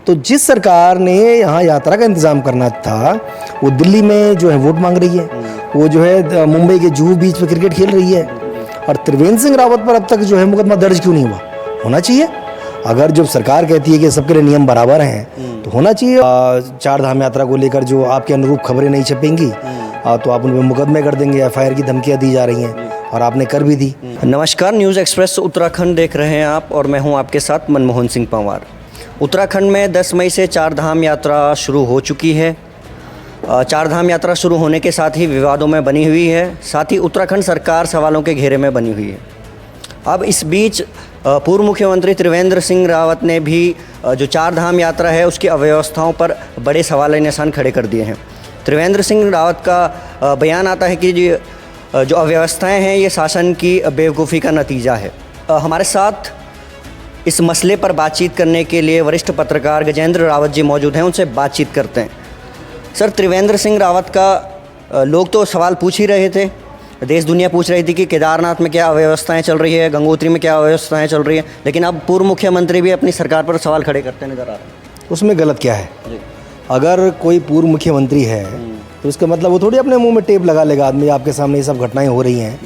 तो जिस सरकार ने यहाँ यात्रा का इंतज़ाम करना था वो दिल्ली में जो है वोट मांग रही है, वो जो है मुंबई के जुहू बीच पे क्रिकेट खेल रही है। और त्रिवेंद्र सिंह रावत पर अब तक जो है मुकदमा दर्ज क्यों नहीं हुआ? होना चाहिए। अगर जब सरकार कहती है कि सबके लिए नियम बराबर हैं तो होना चाहिए। चार धाम यात्रा को लेकर जो आपके अनुरूप खबरें नहीं छपेंगी तो आप उन पर मुकदमे कर देंगे, एफआईआर की धमकियाँ दी जा रही हैं और आपने कर भी दी। नमस्कार, न्यूज़ एक्सप्रेस उत्तराखंड देख रहे हैं आप और मैं हूं आपके साथ मनमोहन सिंह पंवार। उत्तराखंड में 10 मई से चार धाम यात्रा शुरू हो चुकी है। चार धाम यात्रा शुरू होने के साथ ही विवादों में बनी हुई है, साथ ही उत्तराखंड सरकार सवालों के घेरे में बनी हुई है। अब इस बीच पूर्व मुख्यमंत्री त्रिवेंद्र सिंह रावत ने भी जो चार धाम यात्रा है उसकी अव्यवस्थाओं पर बड़े सवाल निशान खड़े कर दिए हैं। त्रिवेंद्र सिंह रावत का बयान आता है कि जो अव्यवस्थाएं हैं ये शासन की बेवकूफ़ी का नतीजा है। हमारे साथ इस मसले पर बातचीत करने के लिए वरिष्ठ पत्रकार गजेंद्र रावत जी मौजूद हैं, उनसे बातचीत करते हैं। सर, त्रिवेंद्र सिंह रावत का लोग तो सवाल पूछ ही रहे थे, देश दुनिया पूछ रही थी कि केदारनाथ में क्या अव्यवस्थाएं चल रही है, गंगोत्री में क्या अव्यवस्थाएं चल रही है, लेकिन अब पूर्व मुख्यमंत्री भी अपनी सरकार पर सवाल खड़े करते नजर आ रहे हैं। उसमें गलत क्या है? जी। अगर कोई पूर्व मुख्यमंत्री है तो इसका मतलब वो थोड़ी अपने मुंह में टेप लगा लेगा आदमी। आपके सामने ये सब घटनाएं हो रही हैं,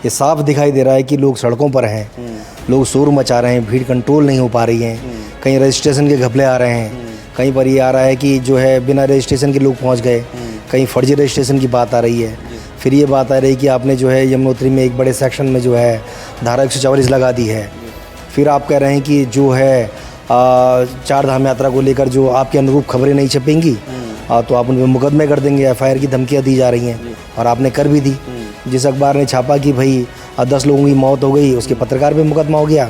ये साफ दिखाई दे रहा है कि लोग सड़कों पर हैं, लोग शोर मचा रहे हैं, भीड़ कंट्रोल नहीं हो पा रही है, कहीं रजिस्ट्रेशन के घपले आ रहे हैं, कहीं पर ये आ रहा है कि जो है बिना रजिस्ट्रेशन के लोग पहुंच गए, कहीं फर्जी रजिस्ट्रेशन की बात आ रही है। फिर ये बात आ रही है कि आपने जो है यमुनोत्री में एक बड़े सेक्शन में जो है धारा 144 लगा दी है। फिर आप कह रहे हैं कि जो है चार धाम यात्रा को लेकर जो आपके अनुरूप खबरें नहीं छपेंगी तो आप उन पर मुकदमे कर देंगे, एफआईआर की धमकियाँ दी जा रही हैं और आपने कर भी दी। जिस अखबार ने छापा कि भाई 10 लोगों की मौत हो गई, उसके पत्रकार पे मुकदमा हो गया।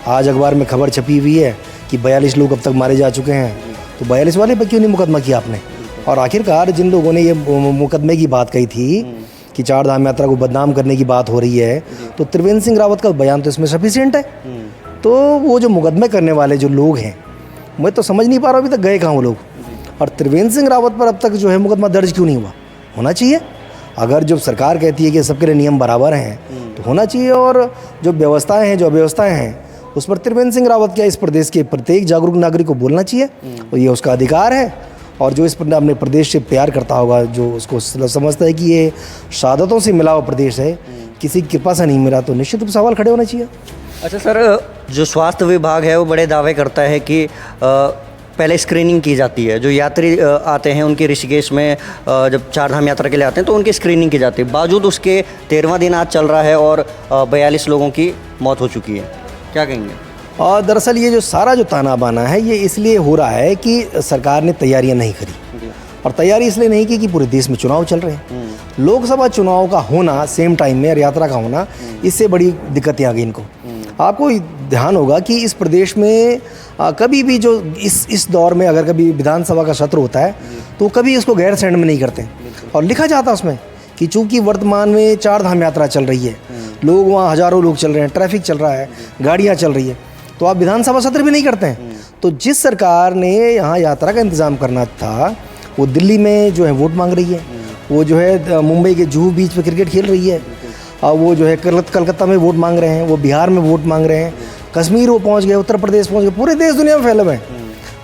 आज अखबार में खबर छपी हुई है कि 42 लोग अब तक मारे जा चुके हैं, तो 42 वाले पर क्यों नहीं मुकदमा किया आपने? और आखिरकार जिन लोगों ने ये मुकदमे की बात कही थी कि चार धाम यात्रा को बदनाम करने की बात हो रही है, तो त्रिवेंद्र सिंह रावत का बयान तो इसमें सफिशिएंट है। तो वो जो मुकदमे करने वाले जो लोग हैं, मैं तो समझ नहीं पा रहा अभी तक गए कहाँ वो लोग। और त्रिवेंद्र सिंह रावत पर अब तक जो है मुकदमा दर्ज क्यों नहीं हुआ? होना चाहिए। अगर जब सरकार कहती है कि सबके लिए नियम बराबर हैं तो होना चाहिए। और जो व्यवस्थाएं हैं, जो अव्यवस्थाएं हैं, उस पर त्रिवेंद्र सिंह रावत क्या इस प्रदेश के प्रत्येक जागरूक नागरिक को बोलना चाहिए और ये उसका अधिकार है। और जो इस अपने प्रदेश से प्यार करता होगा, जो उसको समझता है कि ये शहादतों से मिला हुआ प्रदेश है, किसी की कृपा से नहीं मिला, तो निश्चित रूप से सवाल खड़े होना चाहिए। अच्छा सर, जो स्वास्थ्य विभाग है वो बड़े दावे करता है कि पहले स्क्रीनिंग की जाती है। जो यात्री आते हैं उनकी ऋषिकेश में जब चार धाम यात्रा के लिए आते हैं तो उनकी स्क्रीनिंग की जाती है। बावजूद उसके 13वां दिन आज चल रहा है और 42 लोगों की मौत हो चुकी है, क्या कहेंगे? और दरअसल ये जो सारा जो ताना बाना है ये इसलिए हो रहा है कि सरकार ने तैयारियां नहीं करी। और तैयारी इसलिए नहीं की कि पूरे देश में चुनाव चल रहे हैं। लोकसभा चुनाव का होना सेम टाइम में और यात्रा का होना, इससे बड़ी दिक्कतें आ गई इनको। आपको ध्यान होगा कि इस प्रदेश में कभी भी जो इस दौर में अगर कभी विधानसभा का सत्र होता है तो कभी इसको गैर सैंड में नहीं करते। और लिखा जाता है उसमें कि चूंकि वर्तमान में चार धाम यात्रा चल रही है, लोग वहाँ हज़ारों लोग चल रहे हैं, ट्रैफिक चल रहा है, गाड़ियाँ चल रही है, तो आप विधानसभा सत्र भी नहीं करते हैं। तो जिस सरकार ने यहाँ यात्रा का इंतज़ाम करना था वो दिल्ली में जो है वोट मांग रही है, वो जो है मुंबई के जुहू बीच पे क्रिकेट खेल रही है, वो जो है कलकत्ता में वोट मांग रहे हैं, वो बिहार में वोट मांग रहे हैं, कश्मीर वो पहुँच गए, उत्तर प्रदेश पहुँच गए, पूरे देश दुनिया में फैले हुए हैं।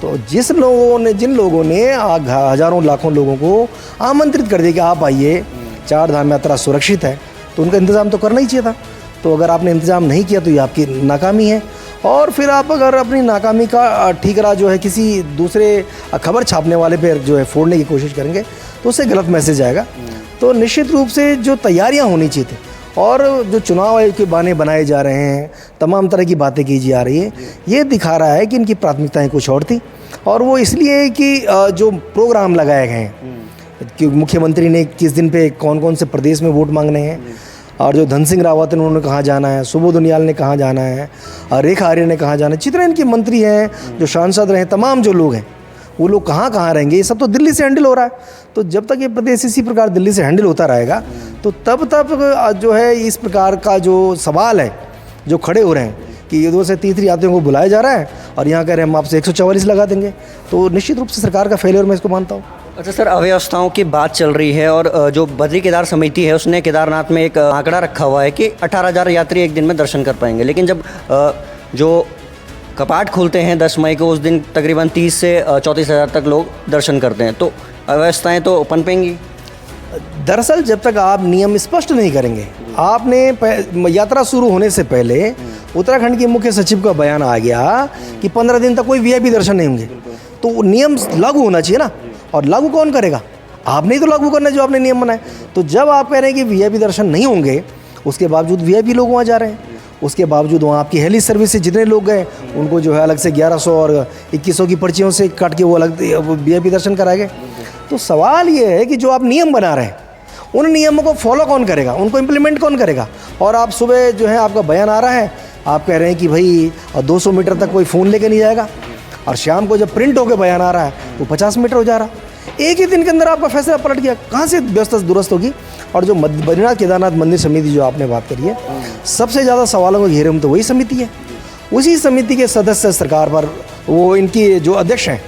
तो जिन लोगों ने हज़ारों लाखों लोगों को आमंत्रित कर दिया कि आप आइए, चार धाम यात्रा सुरक्षित है, तो उनका इंतज़ाम तो करना ही चाहिए था। तो अगर आपने इंतज़ाम नहीं किया तो ये आपकी नाकामी है। और फिर आप अगर अपनी नाकामी का ठीकरा जो है किसी दूसरे खबर छापने वाले पे जो है फोड़ने की कोशिश करेंगे तो उससे गलत मैसेज आएगा। तो निश्चित रूप से जो तैयारियां होनी चाहिए थी और जो चुनाव आयोग के बहाने बनाए जा रहे हैं, तमाम तरह की बातें की जा रही है, ये दिखा रहा है कि इनकी प्राथमिकताएं कुछ और थी। और वो इसलिए कि जो प्रोग्राम लगाए गए हैं कि मुख्यमंत्री ने किस दिन पे कौन कौन से प्रदेश में वोट मांगने हैं, और जो धन सिंह रावत ने उन्होंने कहाँ जाना है, सुबोध उनियाल ने कहाँ जाना है, रेखा आर्य ने कहाँ जाना है, जितने इनके मंत्री हैं, जो सांसद रहे, तमाम जो लोग हैं, वो लोग कहाँ कहाँ रहेंगे, ये सब तो दिल्ली से हैंडल हो रहा है। तो जब तक ये प्रदेश इसी प्रकार दिल्ली से हैंडल होता रहेगा तो तब जो है इस प्रकार का जो सवाल है जो खड़े हो रहे हैं कि ये 2 से 3 यात्रियों को बुलाया जा रहा है और यहाँ कह रहे हैं हम आपसे 144 लगा देंगे, तो निश्चित रूप से सरकार का फेलियर मैं इसको मानता हूँ। अच्छा सर, अव्यवस्थाओं की बात चल रही है और जो बद्री केदार समिति है उसने केदारनाथ में एक आंकड़ा रखा हुआ है कि 18,000 यात्री एक दिन में दर्शन कर पाएंगे, लेकिन जब जो कपाट खुलते हैं 10 मई को, उस दिन तकरीबन 30 से 34 हज़ार तक लोग दर्शन करते हैं, तो अव्यवस्थाएं तो पनपेंगी। दरअसल जब तक आप नियम स्पष्ट नहीं करेंगे, आपने यात्रा शुरू होने से पहले उत्तराखंड के मुख्य सचिव का बयान आ गया कि 15 दिन तक कोई वीआईपी दर्शन नहीं होंगे, तो नियम लागू होना चाहिए ना। और लागू कौन करेगा? आपने ही तो लागू करना है जो आपने नियम बनाए। तो जब आप कह रहे हैं कि वीआईपी दर्शन नहीं होंगे, उसके बावजूद वीआईपी लोग वहाँ जा रहे हैं, उसके बावजूद वहाँ आपकी हेली सर्विस से जितने लोग गए उनको जो है अलग से 1100 और 2100 की पर्चियों से काट के वो अलग वीआईपी दर्शन कराए गए। तो सवाल ये है कि जो आप नियम बना रहे हैं, उन नियमों को फॉलो कौन करेगा, उनको इम्प्लीमेंट कौन करेगा? और आप सुबह जो है आपका बयान आ रहा है, आप कह रहे हैं कि भाई 200 मीटर तक कोई फ़ोन लेके नहीं जाएगा, और शाम को जब प्रिंट होकर बयान आ रहा है तो 50 मीटर हो जा रहा। एक ही दिन के अंदर आपका फैसला पलट गया। कहाँ से व्यवस्था दुरुस्त होगी? और जो बद्रीनाथ केदारनाथ मंदिर समिति जो आपने बात करी है, सबसे ज़्यादा सवालों को घेरे में तो वही समिति है। उसी समिति के सदस्य सरकार पर, वो इनकी जो अध्यक्ष हैं,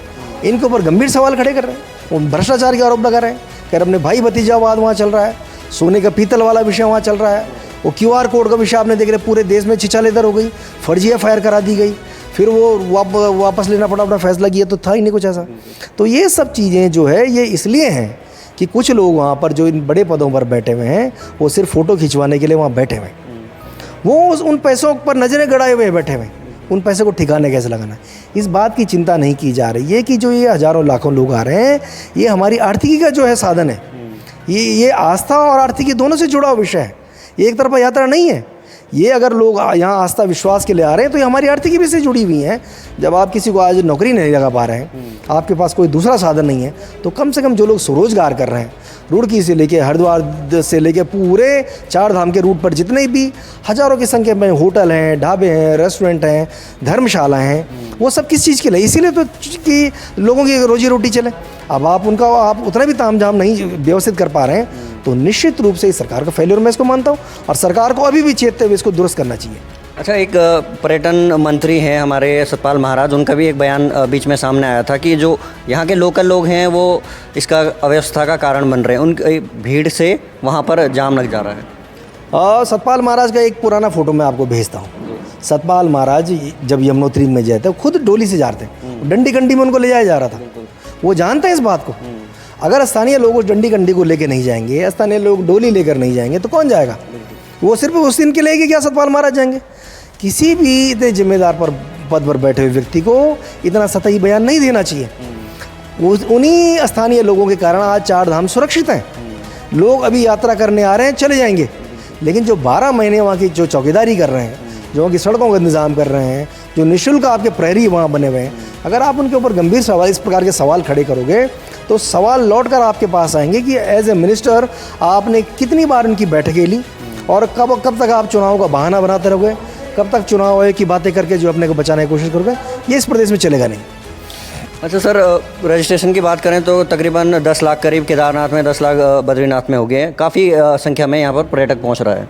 इनके ऊपर गंभीर सवाल खड़े कर रहे हैं, वो भ्रष्टाचार के आरोप लगा रहे हैं, कह रहे अपने भाई भतीजावाद वहाँ चल रहा है, सोने का पीतल वाला विषय वहाँ चल रहा है, वो QR कोड का विषय आपने देख रहे पूरे देश में छिछालेदर हो गई, फर्जी FIR करा दी गई, फिर वो वापस लेना पड़ा अपना फैसला किया, तो था ही नहीं कुछ ऐसा। तो ये सब चीज़ें जो है ये इसलिए हैं कि कुछ लोग वहाँ पर जो इन बड़े पदों पर बैठे हुए हैं, वो सिर्फ फ़ोटो खिंचवाने के लिए वहाँ बैठे हुए हैं। वो उन पैसों पर नज़रें गड़ाए हुए बैठे हुए हैं, उन पैसे को ठिकाने कैसे लगाना है, इस बात की चिंता नहीं की जा रही है कि जो ये हज़ारों लाखों लोग आ रहे हैं, ये हमारी आर्थिकी का जो है साधन है। ये आस्था और आर्थिकी दोनों से जुड़ा हुआ विषय है, ये एक तरफा यात्रा नहीं है। ये अगर लोग यहाँ आस्था विश्वास के लिए आ रहे हैं तो ये हमारी आर्थिकी भी से जुड़ी हुई हैं। जब आप किसी को आज नौकरी नहीं लगा पा रहे हैं, आपके पास कोई दूसरा साधन नहीं है, तो कम से कम जो लोग स्वरोजगार कर रहे हैं, रुड़की से लेके हरिद्वार से लेके पूरे 4 धाम के रूट पर जितने भी हज़ारों की संख्या में होटल हैं, ढाबे हैं, रेस्टोरेंट हैं, धर्मशालाएँ हैं, वो सब किस चीज़ के लिए? इसीलिए तो कि लोगों की रोजी रोटी चले। अब आप उतना भी तामझाम नहीं व्यवस्थित कर पा रहे हैं, तो निश्चित रूप से इस सरकार का फेलियर मैं इसको मानता हूँ, और सरकार को अभी भी चेतते हुए इसको दुरुस्त करना चाहिए। अच्छा, एक पर्यटन मंत्री हैं हमारे सतपाल महाराज, उनका भी एक बयान बीच में सामने आया था कि जो यहाँ के लोकल लोग हैं वो इसका अव्यवस्था का कारण बन रहे हैं, उनकी भीड़ से वहाँ पर जाम लग जा रहा है। सतपाल महाराज का एक पुराना फ़ोटो मैं आपको भेजता हूँ। सतपाल महाराज जब यमुनोत्री में जाते खुद डोली से जाते, डंडी कंडी में उनको ले जाया जा रहा था, वो जानते हैं इस बात को। अगर स्थानीय लोग उस डंडी कंडी को लेकर नहीं जाएंगे, स्थानीय लोग डोली लेकर नहीं जाएंगे, तो कौन जाएगा? वो सिर्फ उस दिन के लिए क्या सतपाल महाराज जाएंगे? किसी भी इतने जिम्मेदार पद पर बैठे हुए व्यक्ति को इतना सतही बयान नहीं देना चाहिए। उन्हीं स्थानीय लोगों के कारण आज 4 धाम सुरक्षित हैं। लोग अभी यात्रा करने आ रहे हैं, चले जाएंगे, लेकिन जो 12 महीने वहाँ की जो चौकीदारी कर रहे हैं, जो वहाँ की सड़कों का इंतज़ाम कर रहे हैं, जो निःशुल्क आपके प्रहरी वहाँ बने हुए हैं, अगर आप उनके ऊपर गंभीर सवाल, इस प्रकार के सवाल खड़े करोगे, तो सवाल लौट कर आपके पास आएंगे कि एज ए मिनिस्टर आपने कितनी बार उनकी बैठकें ली, और कब तक आप चुनाव का बहाना बनाते रहोगे, कब तक चुनाव की बातें करके जो अपने को बचाने की कोशिश करोगे? ये इस प्रदेश में चलेगा नहीं। अच्छा सर, रजिस्ट्रेशन की बात करें तो तकरीबन 10 लाख करीब केदारनाथ में, 10 लाख बद्रीनाथ में हो गए हैं। काफ़ी संख्या में यहाँ पर पर्यटक पहुँच रहा है।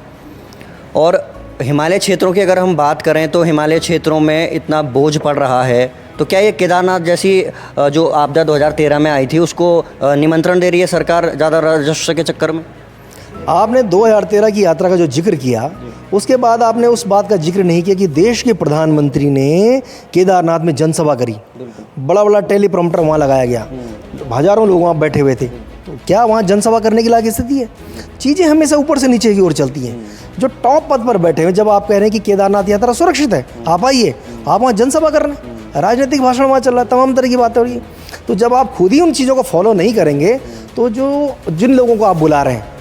और हिमालय क्षेत्रों की अगर हम बात करें तो हिमालय क्षेत्रों में इतना बोझ पड़ रहा है, तो क्या ये केदारनाथ जैसी जो आपदा 2013 में आई थी उसको निमंत्रण दे रही है सरकार ज़्यादा राजस्व के चक्कर में? आपने 2013 की यात्रा का जो जिक्र किया, उसके बाद आपने उस बात का जिक्र नहीं किया कि देश के प्रधानमंत्री ने केदारनाथ में जनसभा करी, बड़ा बड़ा टेलीप्रॉम्प्टर वहाँ लगाया गया, हज़ारों लोग वहाँ बैठे हुए थे। तो क्या वहाँ जनसभा करने की लायक स्थिति है? चीज़ें हमेशा ऊपर से नीचे की ओर चलती हैं। जो टॉप पद पर बैठे हैं, जब आप कह रहे हैं कि केदारनाथ यात्रा सुरक्षित है, आप आइए, आप वहाँ जनसभा कर रहे हैं, राजनीतिक भाषण वहाँ चल रहा है, तमाम तरह की बातें हो रही है। तो जब आप खुद ही उन चीज़ों को फॉलो नहीं करेंगे, तो जिन लोगों को आप बुला रहे हैं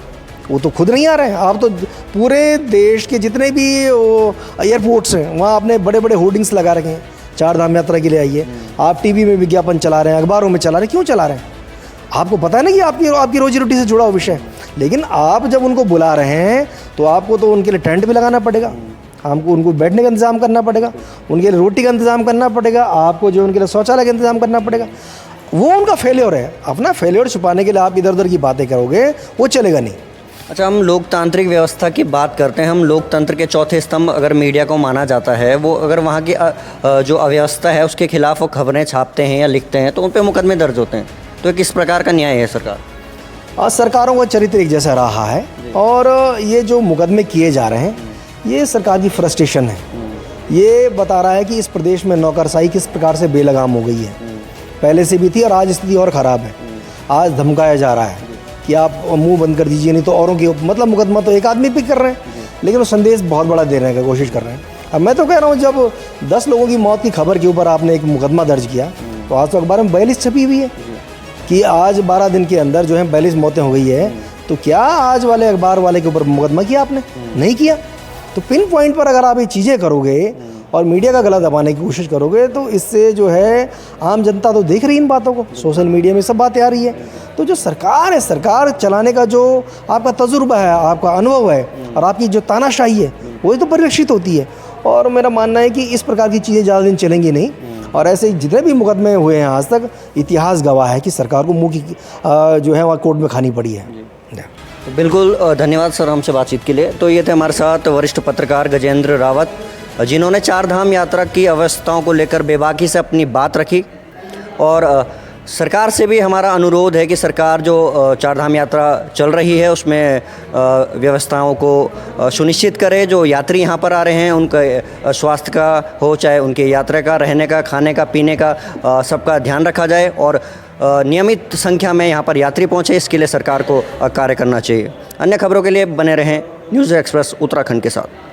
वो तो खुद नहीं आ रहे हैं। आप तो पूरे देश के जितने भी एयरपोर्ट्स हैं वहाँ आपने बड़े बड़े होर्डिंग्स लगा रखे हैं, 4 धाम यात्रा के लिए आइए। आप टीवी में विज्ञापन चला रहे हैं, अखबारों में चला रहे हैं, क्यों चला रहे हैं? आपको पता है ना कि आपकी रोजी रोटी से जुड़ा हुआ विषय है, लेकिन आप जब उनको बुला रहे हैं तो आपको तो उनके लिए टेंट भी लगाना पड़ेगा, आपको उनको बैठने का इंतज़ाम करना पड़ेगा, उनके लिए रोटी का इंतज़ाम करना पड़ेगा, आपको जो उनके लिए शौचालय का इंतज़ाम करना पड़ेगा। वो उनका फेलियर है। अपना फेलियर छुपाने के लिए आप इधर उधर की बातें करोगे, वो चलेगा नहीं। अच्छा, हम लोकतांत्रिक व्यवस्था की बात करते हैं। हम लोकतंत्र के चौथे स्तंभ अगर मीडिया को माना जाता है, वो अगर वहाँ की जो अव्यवस्था है उसके खिलाफ वो खबरें छापते हैं या लिखते हैं तो उन पर मुकदमे दर्ज होते हैं। तो किस प्रकार का न्याय है सरकार? सरकारों का चरित्र एक जैसा रहा है, और ये जो मुकदमे किए जा रहे हैं ये सरकार की फ्रस्ट्रेशन है। ये बता रहा है कि इस प्रदेश में नौकरशाही किस प्रकार से बेलगाम हो गई है। पहले से भी थी और आज स्थिति और ख़राब है। आज धमकाया जा रहा है कि आप मुंह बंद कर दीजिए, नहीं तो औरों की मतलब मुकदमा तो एक आदमी पे कर रहे हैं, लेकिन वो संदेश बहुत बड़ा देने की कोशिश कर रहे हैं। अब मैं तो कह रहा हूँ, जब 10 लोगों की मौत की खबर के ऊपर आपने एक मुकदमा दर्ज किया, तो आज तो अखबार में 42 छपी हुई है कि आज 12 दिन के अंदर जो है 42 मौतें हो गई है। तो क्या आज वाले अखबार वाले के ऊपर मुकदमा किया आपने? नहीं किया। तो पिन पॉइंट पर अगर आप ये चीज़ें करोगे और मीडिया का गला दबाने की कोशिश करोगे, तो इससे जो है आम जनता तो देख रही है इन बातों को, सोशल मीडिया में सब बातें आ रही है। तो जो सरकार है, सरकार चलाने का जो आपका तजुर्बा है, आपका अनुभव है और आपकी जो तानाशाही है, वही तो परिलक्षित होती है। और मेरा मानना है कि इस प्रकार की चीज़ें ज़्यादा दिन चलेंगी नहीं। और ऐसे जितने भी मुकदमे हुए हैं आज तक, इतिहास गवाह है कि सरकार को मुँह की जो है वह कोर्ट में खानी पड़ी है। बिल्कुल, धन्यवाद सर हमसे बातचीत के लिए। तो ये थे हमारे साथ वरिष्ठ पत्रकार गजेंद्र रावत, जिन्होंने 4 धाम यात्रा की अवस्थाओं को लेकर बेबाकी से अपनी बात रखी। और सरकार से भी हमारा अनुरोध है कि सरकार जो 4 धाम यात्रा चल रही है उसमें व्यवस्थाओं को सुनिश्चित करे। जो यात्री यहाँ पर आ रहे हैं उनका स्वास्थ्य का हो, चाहे उनके यात्रा का, रहने का, खाने का, पीने का, सबका ध्यान रखा जाए और नियमित संख्या में यहाँ पर यात्री पहुँचे, इसके लिए सरकार को कार्य करना चाहिए। अन्य खबरों के लिए बने रहें न्यूज़ एक्सप्रेस उत्तराखंड के साथ।